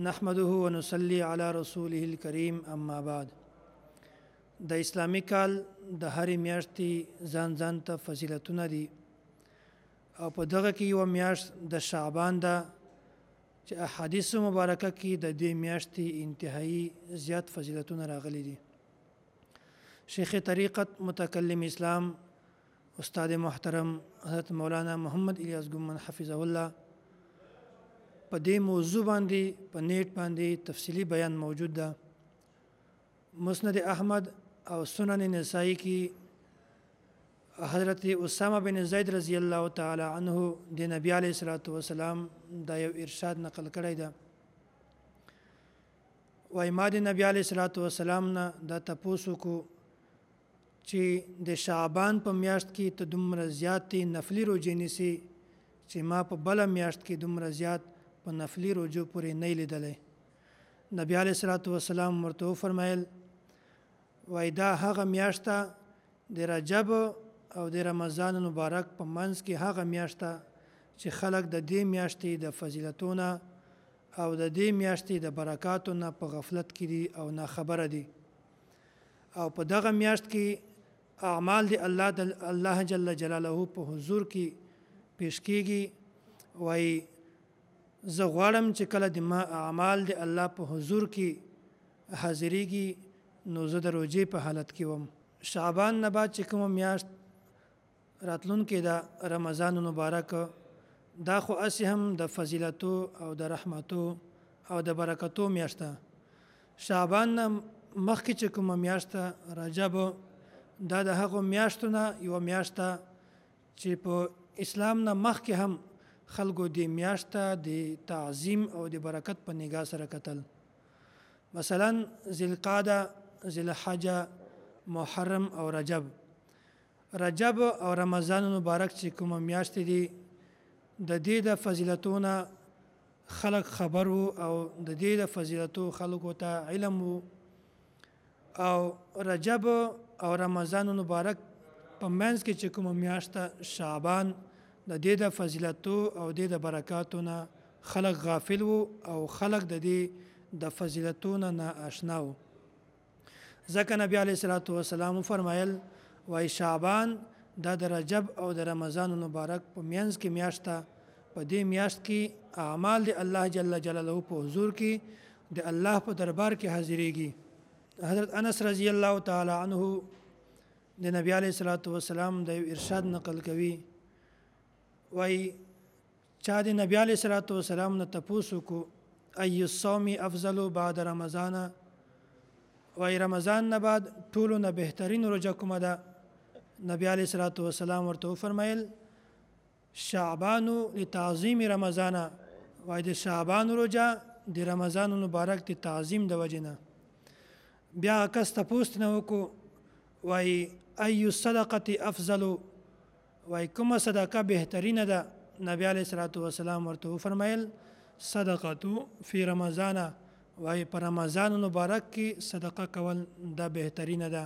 نحمده ونصلي على رسوله الكريم اما بعد. د اسلامی کال د هرې میاشتې ځان ته فضیلتونه دي او په دغه کې یو میاشت د شعبان ده چې احادیث مبارکه کې د دې میاشتې انتهایی زیات فضیلتونه راغلي دي. شیخ طریقت متکلم اسلام استاد محترم حضرت مولانا محمد الیاس ګومن حفظه الله په دې موضوع باندې په نیټ باندې تفصیلی بیان موجود ده. مسند احمد او سنن نسائی کی حضرت اسامہ بن زید رضی الله تعالی عنہ د نبی علیہ الصلوۃ والسلام دا یو ارشاد نقل کړی ده. وای ما د نبی علیہ الصلوۃ والسلام نه دا تاسو کو چې د شعبان په میاشت کې ته دومره زیات نفلی روزې نیسي چې ما په بل میاشت کې دومره زیات په نفلی روزو پورې نه لیدلې. نبی علیہ الصلوۃ والسلام ورته فرمایل وای دا هغه میاشت د رجب او د رمضان مبارک په منځ کې هغه میاشت چې خلک د دې میاشتې د فضیلتونو او د دې میاشتې د برکاتونو په غفلت کې دي او نه خبره دي او په دغه میاشت کې اعمال دی الله جل جلاله په حضور کې پیش کیږي. وای زه غواړم چې کله د ما اعمال دی الله په حضور کې حاضرېږي نو زه د روزې په حالت کې وم. شعبان نه بعد چې کومه میاشت راتلونکې ده رمضان مبارک دا خو اسی هم د فضیلتو او د رحمتو او د برکتو میاشت ده. شعبان نه مخکې چې کومه میاشت رجب دا د هغو میاشتو نه یو میاشت چې په اسلام نه مخکې هم خلکو د میاشت د تعظیم او د برکت په نگاه سره کتل. مثلا ذوالقعده، ذوالحجه، محرم او رجب او رمضان مبارک چې کومه میاشت دي د دې د فضیلتونو خلق خبر وو او د دې د فضیلتو خلکو ته علم وو. او رجب او رمضان مبارک په منځ کې چې کومه میاشت شعبان د دې د فضیلتو او د برکاتو نه خلق غافل وو او خلق د دې د فضیلتونو نه آشنا وو. ځکه نبی علیہ الصلوۃ والسلام فرمایل وای شعبان دا د رجب او د رمضان مبارک په منځ کې میاشت په دې میاشت کې اعمال د الله جل جلاله په حضور کې د الله په دربار کې حاضرېږي. حضرت انس رضی الله تعالی عنہ د نبی علیہ الصلوۃ والسلام د ارشاد نقل کوي وای چا د نبی علیہ الصلوۃ والسلام نه تاسو کو ای الصوم افضل بعد رمضان وای رمضان نه بعد ټولو نه بهترین روزه کومه ده؟ نبی علیہ الصلوۃ والسلام ورته فرمایل شعبان لتعظیم رمضان وای د شعبان روزه د رمضان مبارک د تعظیم د وجنه. بیا کس تاسو نه وکړو وای ای صدقه افضل وای کومه صدقه بهترینه ده؟ نبی علیہ الصلوۃ والسلام ورته فرمایل صدقه فی رمضان وای پر رمضان مبارک کې صدقه کول دا بهترینه ده.